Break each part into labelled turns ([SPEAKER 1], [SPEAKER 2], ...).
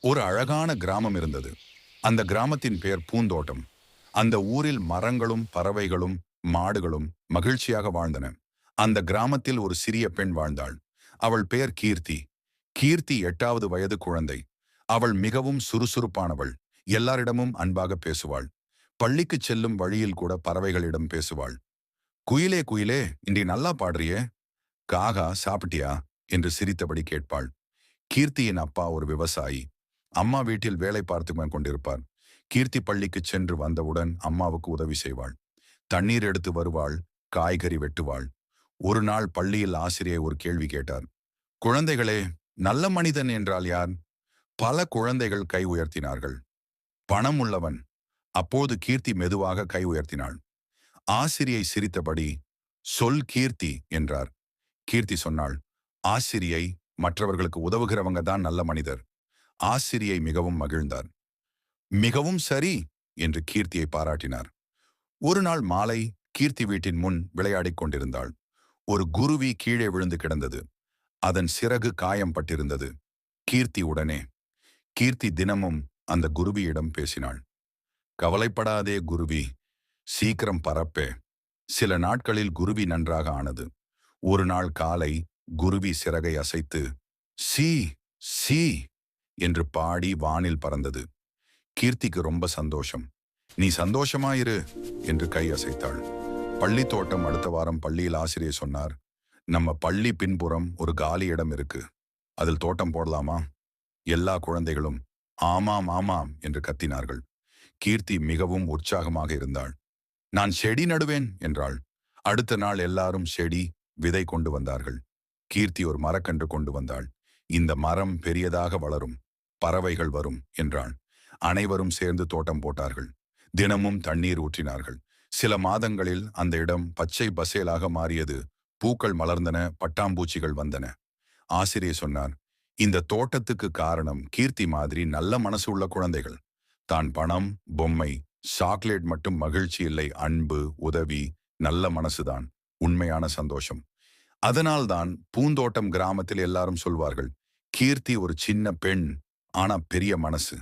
[SPEAKER 1] ஒரு அழகான கிராமம் இருந்தது. அந்த கிராமத்தின் பெயர் பூந்தோட்டம். அந்த ஊரில் மரங்களும் பறவைகளும் மாடுகளும் மகிழ்ச்சியாக வாழ்ந்தன. அந்த கிராமத்தில் ஒரு சிறிய பெண் வாழ்ந்தாள். அவள் பெயர் கீர்த்தி. கீர்த்தி 8வது வயது குழந்தை. அவள் மிகவும் சுறுசுறுப்பானவள். எல்லாரிடமும் அன்பாக பேசுவாள். பள்ளிக்குச் செல்லும் வழியில் கூட பறவைகளிடம் பேசுவாள். குயிலே குயிலே, இன்றி நல்லா பாடுறியே. காகா சாப்பிட்டியா என்று சிரித்தபடி கேட்பாள். கீர்த்தியின் அப்பா ஒரு விவசாயி. அம்மா வீட்டில் வேலை பார்த்து கொண்டிருப்பார். கீர்த்தி பள்ளிக்கு சென்று வந்தவுடன் அம்மாவுக்கு உதவி செய்வாள். தண்ணீர் எடுத்து வருவாள். காய்கறி வெட்டுவாள். ஒரு நாள் பள்ளியில் ஆசிரியர் ஒரு கேள்வி கேட்டார். குழந்தைகளே, நல்ல மனிதன் என்றால் யார்? பல குழந்தைகள் கை உயர்த்தினார்கள். பணம் உள்ளவன். அப்போது கீர்த்தி மெதுவாக கை உயர்த்தினாள். ஆசிரியை சிரித்தபடி, சொல் கீர்த்தி என்றார். கீர்த்தி சொன்னாள், ஆசிரியை, மற்றவர்களுக்கு உதவுகிறவங்க தான் நல்ல மனிதர். ஆசிரியை மிகவும் மகிழ்ந்தார். மிகவும் சரி என்று கீர்த்தியை பாராட்டினார். ஒரு நாள் மாலை கீர்த்தி வீட்டின் முன் விளையாடிக் கொண்டிருந்தாள். ஒரு குருவி கீழே விழுந்து கிடந்தது. அதன் சிறகு காயம் பட்டிருந்தது. கீர்த்தி உடனே கீர்த்தி தினமும் அந்த குருவியிடம் பேசினாள். கவலைப்படாதே குருவி, சீக்கிரம் பறப்பே. சில நாட்களில் குருவி நன்றாக ஆனது. ஒரு நாள் காலை குருவி சிறகை அசைத்து சீ சீ என்று பாடி வானில் பறந்தது. கீர்த்திக்கு ரொம்ப சந்தோஷம். நீ சந்தோஷமாயிரு என்று கை அசைத்தாள். பள்ளி தோட்டம் அடுத்த வாரம் பள்ளியில் ஆசிரியர் சொன்னார். நம்ம பள்ளி பின்புறம் ஒரு காலி இடம் இருக்கு. அதில் தோட்டம் போடலாமா? எல்லா குழந்தைகளும் ஆமாம் ஆமாம் என்று கத்தினார்கள். கீர்த்தி மிகவும் உற்சாகமாக இருந்தாள். நான் செடி நடுவேன் என்றாள். அடுத்த நாள் எல்லாரும் செடி, விதை கொண்டு வந்தார்கள். கீர்த்தி ஒரு மரக்கன்று கொண்டு வந்தாள். இந்த மரம் பெரியதாக வளரும், பறவைகள் வரும் என்றாள். அனைவரும் சேர்ந்து தோட்டம் போட்டார்கள். தினமும் தண்ணீர் ஊற்றினார்கள். சில மாதங்களில் அந்த இடம் பச்சை பசேலாக மாறியது. பூக்கள் மலர்ந்தன, பட்டாம்பூச்சிகள் வந்தன. ஆசிரியர் சொன்னார், இந்த தோட்டத்துக்கு காரணம் கீர்த்தி மாதிரி நல்ல மனசு உள்ள குழந்தைகள். தான் பணம், பொம்மை, சாக்லேட் மட்டும் மகிழ்ச்சி இல்லை, அன்பு, உதவி, நல்ல மனசுதான் உண்மையான சந்தோஷம். அதனால்தான் பூந்தோட்டம் கிராமத்தில் எல்லாரும் சொல்வார்கள், கீர்த்தி ஒரு சின்ன பெண், ஆனா பெரிய மனசு.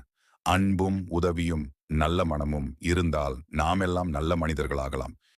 [SPEAKER 1] அன்பும் உதவியும் நல்ல மனமும் இருந்தால் நாமெல்லாம் நல்ல மனிதர்களாகலாம்.